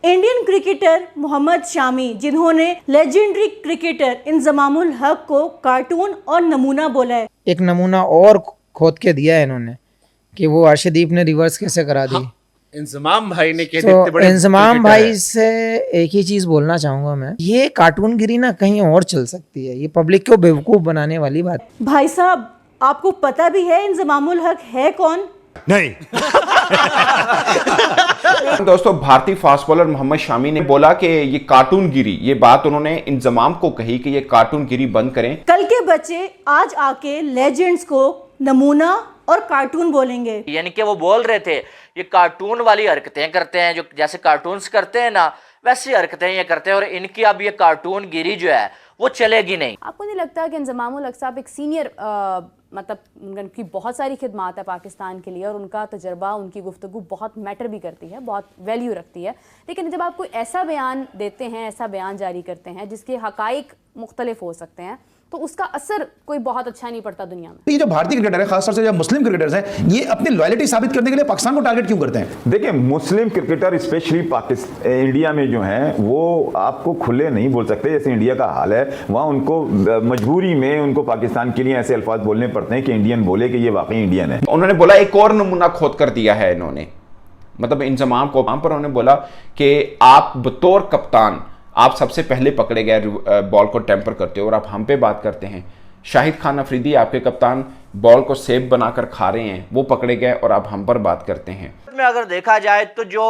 Indian cricketer Mohammad Shami, जिन्होंने legendary cricketer Inzamam-ul हक को कार्टून और नमूना बोला है। एक नमूना और खोद के दिया है इन्होंने कि वो अर्शदीप ने रिवर्स कैसे करा दी। इंजमाम भाई ने कह तो बड़े इंजमाम भाई से एक ही चीज बोलना चाहूंगा मैं, ये कार्टूनगिरी ना कहीं और चल सकती है, ये पब्लिक को बेवकूफ बनाने वाली बात। भाई साहब, आपको पता भी है इंजमामुल हक है कौन? नहीं। दोस्तों, भारतीय फास्ट बॉलर मोहम्मद शामी ने बोला कि ये कार्टूनगिरी, ये बात उन्होंने इंजमाम को कही कि ये कार्टूनगिरी बंद करें। कल के बच्चे आज आके लेजेंड्स को नमूना और कार्टून बोलेंगे। यानी कि वो बोल रहे थे ये कार्टून वाली हरकतें करते हैं, जो जैसे कार्टून्स करते हैं ना वैसी हरकतें ये करते हैं, और इनकी अब ये कार्टूनगिरी जो है वो चलेगी नहीं। आपको नहीं लगता कि इंजमामुल हक साहब एक सीनियर मतलब उनकी बहुत सारी खिदमात है पाकिस्तान के लिए, और उनका तजर्बा, उनकी गुफ्तगू बहुत मैटर भी करती है, बहुत वैल्यू रखती है, लेकिन जब आप कोई ऐसा बयान देते हैं, ऐसा बयान जारी करते हैं जिसके हकाइक मुख्तलिफ हो सकते हैं, तो उसका असर कोई बहुत अच्छा नहीं पड़ता दुनिया में। ये जो भारतीय क्रिकेटर है, खासतौर से जो मुस्लिम क्रिकेटर्स हैं, ये अपनी लॉयल्टी साबित करने के लिए पाकिस्तान को टारगेट क्यों करते हैं? देखिए, मुस्लिम क्रिकेटर स्पेशली पाकिस्तान, इंडिया में जो हैं वो आपको खुले नहीं बोल सकते जैसे इंडिया का हाल है। वहाँ उनको मजबूरी में उनको पाकिस्तान के लिए ऐसे अल्फाज बोलने पड़ते हैं कि इंडियन बोले कि ये वाकई इंडियन है। उन्होंने बोला एक और नमूना खोद कर दिया है इन्होंने, मतलब इंजमाम को। वहां पर उन्होंने बोला कि आप बतौर कप्तान आप सबसे पहले पकड़े गए बॉल को टेम्पर करते हो, और आप हम पे बात करते हैं। शाहिद खान अफरीदी, आपके कप्तान, बॉल को सेब बनाकर खा रहे हैं, वो पकड़े गए और आप हम पर बात करते हैं। में अगर देखा जाए तो जो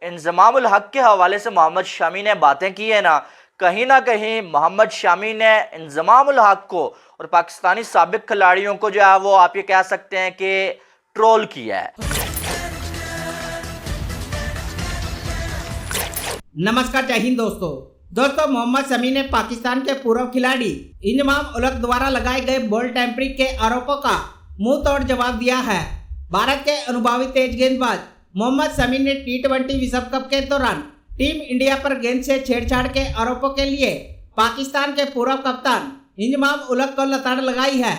इंजमामुल हक के हवाले से मोहम्मद शामी ने बातें की है ना कहीं मोहम्मद शामी ने इंजमामुल हक को और पाकिस्तानी साबिक खिलाड़ियों को जो है वो आप ये कह सकते हैं कि ट्रोल किया है। नमस्कार, जय हिंद दोस्तों, मोहम्मद शमी ने पाकिस्तान के पूर्व खिलाड़ी इंजमाम उल हक द्वारा लगाए गए बॉल टेम्परिंग के आरोपों का मुंह तोड़ जवाब दिया है। भारत के अनुभवी तेज गेंदबाज मोहम्मद शमी ने T20 विश्व कप के दौरान टीम इंडिया पर गेंद से छेड़छाड़ के आरोपों के लिए पाकिस्तान के पूर्व कप्तान इंजमाम उल हक को लताड़ लगाई है।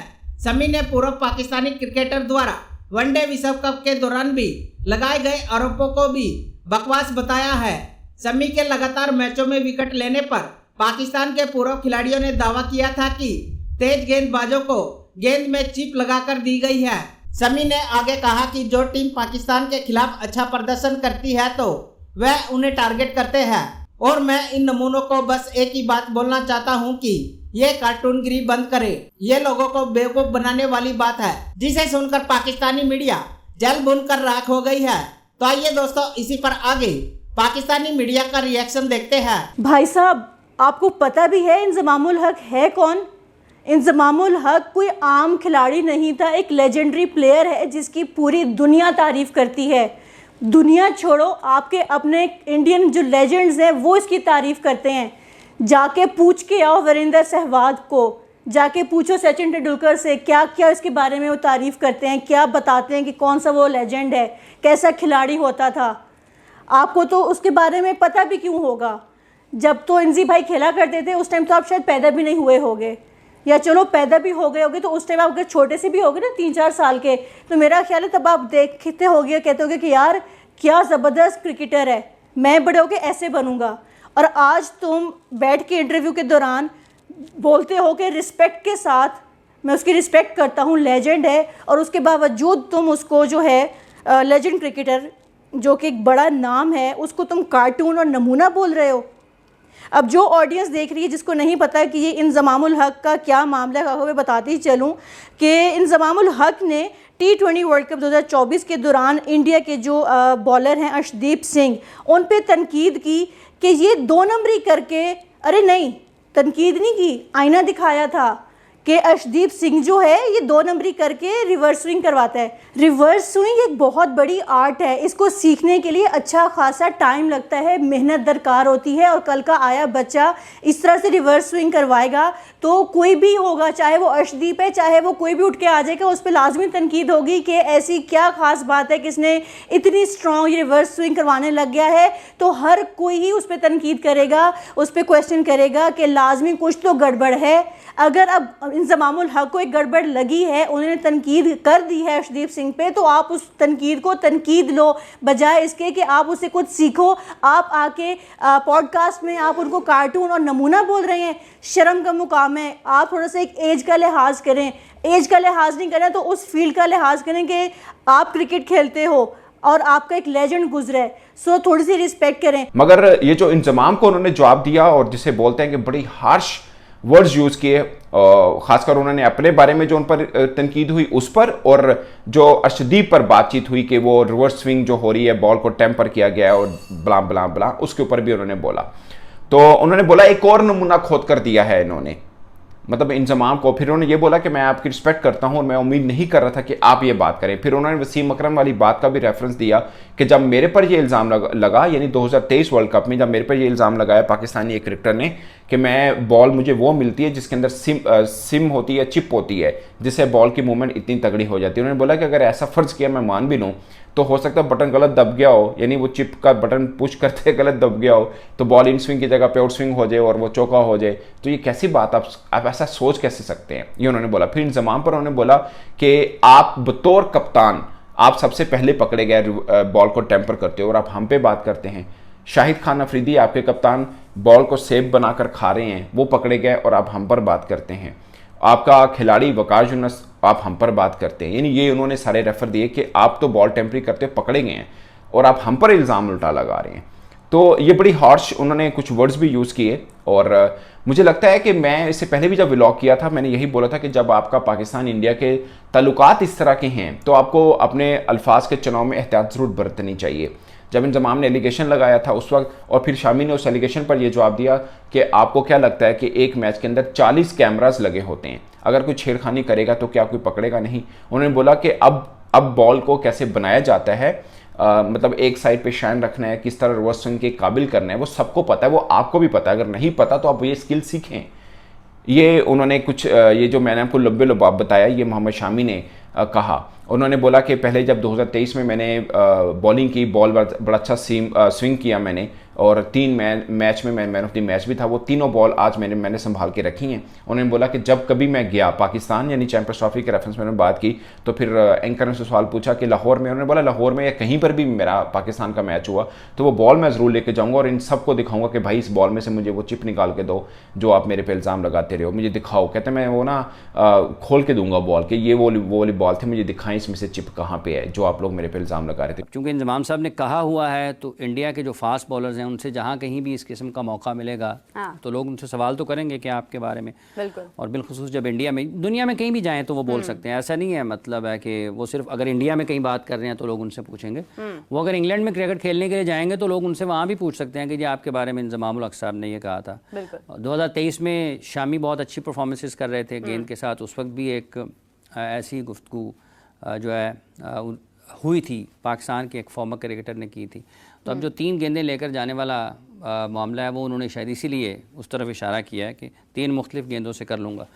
शमी ने पूर्व पाकिस्तानी क्रिकेटर द्वारा वनडे विश्व कप के दौरान भी लगाए गए आरोपों को भी बकवास बताया है। शमी के लगातार मैचों में विकेट लेने पर पाकिस्तान के पूर्व खिलाड़ियों ने दावा किया था कि तेज गेंदबाजों को गेंद में चिप लगाकर दी गई है। शमी ने आगे कहा कि जो टीम पाकिस्तान के खिलाफ अच्छा प्रदर्शन करती है तो वह उन्हें टारगेट करते हैं, और मैं इन नमूनों को बस एक ही बात बोलना चाहता हूं कि ये कार्टूनगिरी बंद करे। ये लोगों को बेवकूफ बनाने वाली बात है जिसे सुनकर पाकिस्तानी मीडिया जल भुन कर राख हो गई है। तो आइए दोस्तों, इसी पर आगे पाकिस्तानी मीडिया का रिएक्शन देखते हैं। भाई साहब, आपको पता भी है इंजमामुल हक है कौन? इंजमामुल हक कोई आम खिलाड़ी नहीं था, एक लेजेंडरी प्लेयर है जिसकी पूरी दुनिया तारीफ करती है। दुनिया छोड़ो, आपके अपने इंडियन जो लेजेंड्स हैं वो इसकी तारीफ करते हैं। जाके पूछ के आओ वीरेंद्र सहवाग को, जाके पूछो सचिन तेंदुलकर से क्या क्या इसके बारे में वो तारीफ करते हैं, क्या बताते हैं कि कौन सा वो लेजेंड है, कैसा खिलाड़ी होता था। आपको तो उसके बारे में पता भी क्यों होगा? जब तो इंजी भाई खेला करते थे उस टाइम तो आप शायद पैदा भी नहीं हुए होगे, या चलो पैदा भी हो गए होगे तो उस टाइम आप अगर छोटे से भी होगे ना 3-4 साल के, तो मेरा ख्याल है तब आप देखते होगे, कहते होगे कि यार क्या ज़बरदस्त क्रिकेटर है, मैं बड़े होके ऐसे बनूंगा। और आज तुम बैठ के इंटरव्यू के दौरान बोलते हो कि रिस्पेक्ट के साथ, मैं उसकी रिस्पेक्ट करता हूँ, लेजेंड है, और उसके बावजूद तुम उसको जो है लेजेंड क्रिकेटर जो कि एक बड़ा नाम है उसको तुम कार्टून और नमूना बोल रहे हो। अब जो ऑडियंस देख रही है जिसको नहीं पता कि ये इंजमामुल हक का क्या मामला है, मैं बताती चलूँ कि इंजमामुल हक ने T20 वर्ल्ड कप 2024 के दौरान इंडिया के जो बॉलर हैं अर्शदीप सिंह, उन पे तनकीद की कि ये 2 नंबरी करके, अरे नहीं, तनकीद नहीं की, आईना दिखाया था कि अर्शदीप सिंह जो है ये 2 नंबरी करके रिवर्स स्विंग करवाता है। रिवर्स स्विंग एक बहुत बड़ी आर्ट है, इसको सीखने के लिए अच्छा खासा टाइम लगता है, मेहनत दरकार होती है, और कल का आया बच्चा इस तरह से रिवर्स स्विंग करवाएगा तो कोई भी होगा, चाहे वो अर्शदीप है, चाहे वो कोई भी उठ के आ जाएगा, उस पर लाजमी तनकीद होगी कि ऐसी क्या ख़ास बात है कि इसने इतनी स्ट्रॉन्ग रिवर्स स्विंग करवाने लग गया है। तो हर कोई ही उस पर तनकीद करेगा, उस पर क्वेश्चन करेगा कि लाजमी कुछ तो गड़बड़ है। अगर अब इंजमामुल हक को एक गड़बड़ लगी है, उन्होंने तनकीद कर दी है अर्शदीप सिंह पे, तो आप उस तनकीद को तनकीद लो, बजाय इसके कि आप उससे कुछ सीखो। आप आके पॉडकास्ट में आप उनको कार्टून और नमूना बोल रहे हैं, शर्म का मुकाम है। आप थोड़ा सा एक एज का लिहाज करें, एज का लिहाज नहीं करें तो उस फील्ड का लिहाज करें कि आप क्रिकेट खेलते हो और आपका एक लेजेंड गुजरा है, सो थोड़ी सी रिस्पेक्ट करें। मगर ये जो इंजमाम को उन्होंने जवाब दिया और जिसे बोलते हैं कि बड़ी हार्श वर्ड्स यूज किए, खासकर उन्होंने अपने बारे में जो उन पर तनकीद हुई उस पर, और जो अर्शदीप पर बातचीत हुई कि वो रिवर्स स्विंग जो हो रही है, बॉल को टेम्पर किया गया और बला बला बला, उसके ऊपर भी उन्होंने बोला। तो उन्होंने बोला एक और नमूना खोद कर दिया है इन्होंने, मतलब इंजमाम को। फिर उन्होंने ये बोला कि मैं आपकी रिस्पेक्ट करता हूं और मैं उम्मीद नहीं कर रहा था कि आप ये बात करें। फिर उन्होंने वसीम अकरम वाली बात का भी रेफरेंस दिया कि जब मेरे पर ये इल्ज़ाम लगा यानी 2023 वर्ल्ड कप में जब मेरे पर ये इल्ज़ाम लगाया पाकिस्तानी एक क्रिकेटर ने कि मैं बॉल मुझे वो मिलती है जिसके अंदर सिम होती है, चिप होती है, जिससे बॉल की मूवमेंट इतनी तगड़ी हो जाती है। उन्होंने बोला कि अगर ऐसा फ़र्ज़ किया, मैं मान भी लूँ, तो हो सकता है बटन गलत दब गया हो, यानी वो चिप का बटन पुश करते गलत दब गया हो, तो बॉल इन स्विंग की जगह पे आउट स्विंग हो जाए और वो चौका हो जाए। तो ये कैसी बात, आप ऐसा सोच कैसे सकते हैं, ये उन्होंने बोला। फिर इंजमाम पर उन्होंने बोला कि आप बतौर कप्तान आप सबसे पहले पकड़े गए बॉल को टेम्पर करते हो और आप हम पे बात करते हैं। शाहिद खान अफरीदी आपके कप्तान बॉल को सेब बनाकर खा रहे हैं, वो पकड़े गए और आप हम पर बात करते हैं। आपका खिलाड़ी वकार यूनुस, आप हम पर बात करते हैं। यानी ये उन्होंने सारे रेफर दिए कि आप तो बॉल टेम्परी करते पकड़े गए हैं और आप हम पर इल्ज़ाम उल्टा लगा रहे हैं। तो ये बड़ी हार्श उन्होंने कुछ वर्ड्स भी यूज़ किए। और मुझे लगता है कि मैं इससे पहले भी जब व्लॉग किया था मैंने यही बोला था कि जब आपका पाकिस्तान इंडिया के ताल्लुकात इस तरह के हैं तो आपको अपने अल्फाज के चुनाव में एहतियात ज़रूर बरतनी चाहिए। जब इंजमाम ने एलिगेशन लगाया था उस वक्त, और फिर शामी ने उस एलिगेशन पर यह जवाब दिया कि आपको क्या लगता है कि एक मैच के अंदर 40 कैमरास लगे होते हैं, अगर कोई छेड़खानी करेगा तो क्या कोई पकड़ेगा नहीं। उन्होंने बोला कि अब बॉल को कैसे बनाया जाता है, मतलब एक साइड पे शाइन रखना है, किस तरह रिवर्स स्विंग के काबिल करना है, वो सबको पता है, वो आपको भी पता है। अगर नहीं पता तो आप ये स्किल सीखें। ये उन्होंने कुछ ये जो मैंने आपको लब्बे लबाब बताया, ये मोहम्मद शामी ने कहा। उन्होंने बोला कि पहले जब 2023 में मैंने बॉलिंग की, बॉल बड़ा अच्छा स्विंग किया मैंने, और 3 मैच में मैं मैन ऑफ द मैच भी था। वो तीनों बॉल आज मैंने संभाल के रखी हैं। उन्होंने बोला कि जब कभी मैं गया पाकिस्तान, यानी चैंपियंस ट्रॉफी के रेफरेंस में उन्होंने बात की, तो फिर एंकर ने सवाल पूछा कि लाहौर में, उन्होंने बोला लाहौर में या कहीं पर भी मेरा पाकिस्तान का मैच हुआ तो वो बॉल मैं ज़रूर लेके जाऊँगा और इन सबको दिखाऊंगा कि भाई इस बॉल में से मुझे वो चिप निकाल के दो जो आप मेरे पे इल्ज़ाम लगाते रहे हो, मुझे दिखाओ। कहते मैं वो ना खोल के दूंगा बॉल के, ये वो वाली बॉल थी, मुझे दिखाएं इसमें से चिप कहाँ पे है जो आप लोग मेरे पे इल्ज़ाम लगा रहे थे। क्योंकि इंजमाम साहब ने कहा हुआ है तो इंडिया के जो फास्ट बॉलर्स हैं उनसे जहाँ कहीं भी इस किस्म का मौका मिलेगा तो लोग उनसे सवाल तो करेंगे कि आपके बारे में। बिल्कुल। और बिलखुसूस जब इंडिया में, दुनिया में कहीं भी जाएं तो वो बोल सकते हैं, ऐसा नहीं है मतलब है कि वो सिर्फ अगर इंडिया में कहीं बात कर रहे हैं तो लोग उनसे पूछेंगे। वो अगर इंग्लैंड में क्रिकेट खेलने के लिए जाएंगे तो लोग उनसे वहाँ भी पूछ सकते हैं कि जी आपके बारे में इंजमामुल हक साहब ने ये कहा था। 2023 में शामी बहुत अच्छी परफॉर्मेंसेस कर रहे थे गेंद के साथ, उस वक्त भी एक ऐसी गुफ्तगू जो है हुई थी पाकिस्तान के एक फॉर्मर क्रिकेटर ने की थी। तो अब जो 3 गेंदें लेकर जाने वाला मामला है वो उन्होंने शायद इसीलिए उस तरफ इशारा किया है कि 3 मुख्तलिफ गेंदों से कर लूँगा।